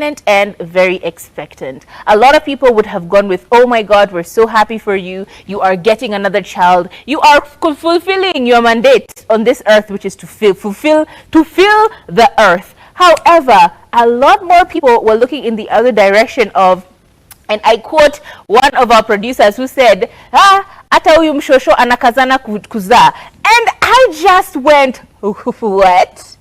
pregnant and very expectant. A lot of people would have gone with, oh my God, we're so happy for you. You are getting another child. You are fulfilling your mandate on this earth, which is to fill the earth. However, a lot more people were looking in the other direction of, and I quote one of our producers who said, ata huyu mshosho anakazana kuzaa. And I just went, what?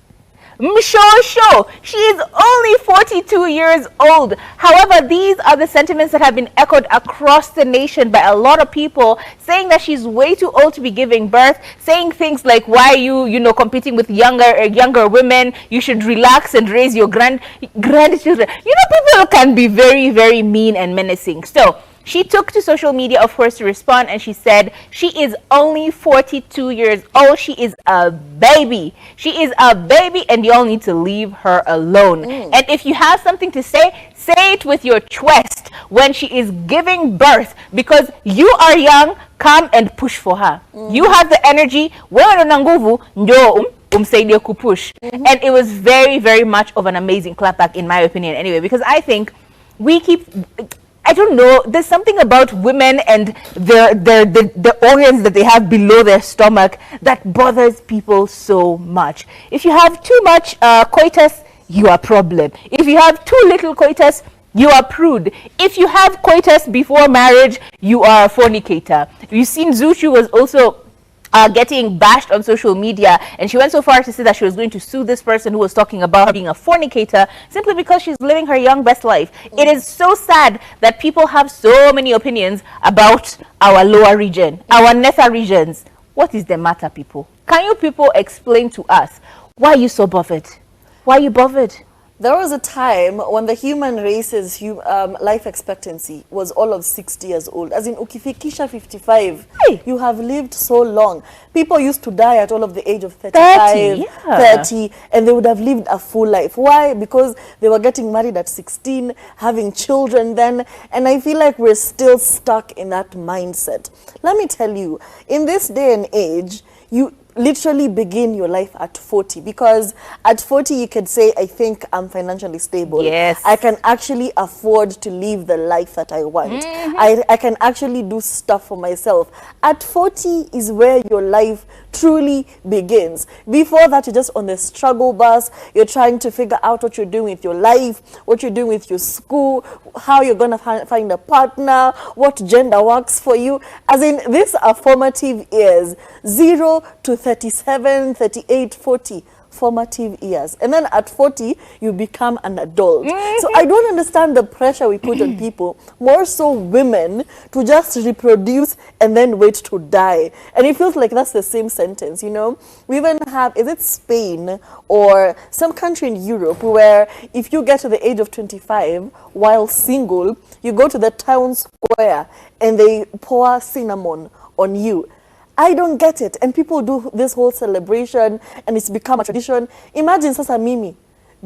Mshosho, she is only 42 years old. However, these are the sentiments that have been echoed across the nation by a lot of people, saying that she's way too old to be giving birth, saying things like, why are you competing with younger women? You should relax and raise your grandchildren. People can be very, very mean and menacing. So she took to social media, of course, to respond, and she said she is only 42 years old. She is a baby. She is a baby, and y'all need to leave her alone. And if you have something to say it with your chest when she is giving birth, because you are young. Come and push for her. You have the energy. Wewe una nguvu, ndio umsaidie kupush. And it was very, very much of an amazing clapback, in my opinion, anyway, because I think I don't know, there's something about women and the organs that they have below their stomach that bothers people so much. If you have too much coitus, you are a problem. If you have too little coitus, you are prude. If you have coitus before marriage, you are a fornicator. You've seen Zuchu was also getting bashed on social media, and she went so far to say that she was going to sue this person who was talking about her being a fornicator simply because she's living her young best life. It is so sad that people have so many opinions about our lower region, our nether regions. What is the matter, people? Can you people explain to us why are you so bothered? Why are you bothered? There was a time when the human race's life expectancy was all of 60 years old. As in, ukifikisha 55, you have lived so long. People used to die at all of the age of 35, 30, and they would have lived a full life. Why? Because they were getting married at 16, having children then, and I feel like we're still stuck in that mindset. Let me tell you, in this day and age, you literally begin your life at 40, because at 40 you could say, I think I'm financially stable. Yes. I can actually afford to live the life that I want. I can actually do stuff for myself. At 40 is where your life truly begins. Before that, you're just on the struggle bus. You're trying to figure out what you're doing with your life, what you're doing with your school, how you're going to find a partner, what gender works for you. As in, these are formative years, 0 to 37, 38, 40. Formative years. And then at 40, you become an adult. So I don't understand the pressure we put on people, more so women, to just reproduce and then wait to die. And it feels like that's the same sentence, We even have, is it Spain or some country in Europe, where if you get to the age of 25 while single, you go to the town square and they pour cinnamon on you. I don't get it. And people do this whole celebration and it's become a tradition. Imagine sasa mimi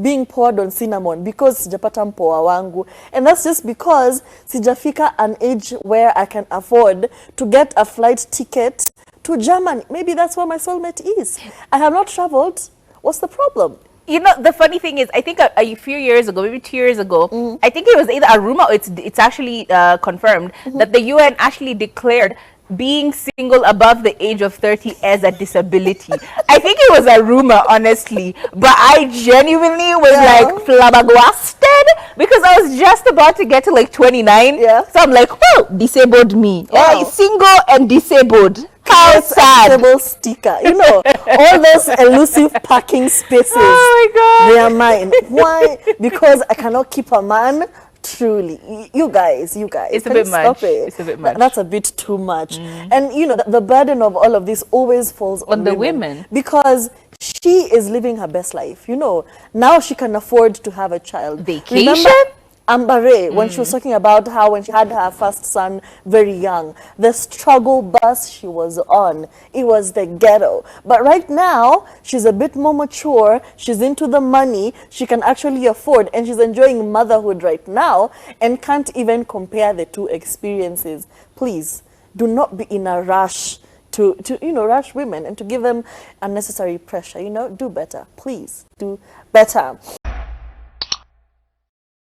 being poured on cinnamon because sijapata mpoa wangu. And that's just because sijafika an age where I can afford to get a flight ticket to Germany. Maybe that's where my soulmate is. I have not traveled. What's the problem? The funny thing is, I think a few years ago, maybe 2 years ago, I think it was either a rumor or it's actually confirmed that the UN actually declared being single above the age of 30 as a disability. I think it was a rumor, honestly, but I genuinely was like flabbergasted because I was just about to get to like 29. So I'm like, well, disabled me. Single and disabled. How sad. Sticker. All those elusive parking spaces. Oh my God. They are mine. Why? Because I cannot keep a man. Truly, you guys, it's a bit much. It's a bit much. That's a bit too much. And the burden of all of this always falls on the women, because she is living her best life. Now she can afford to have a child. Vacation. Remember Ambare, when she was talking about how when she had her first son very young, the struggle bus she was on, it was the ghetto. But right now, she's a bit more mature, she's into the money, she can actually afford, and she's enjoying motherhood right now, and can't even compare the two experiences. Please, do not be in a rush to rush women and to give them unnecessary pressure. Do better. Please, do better.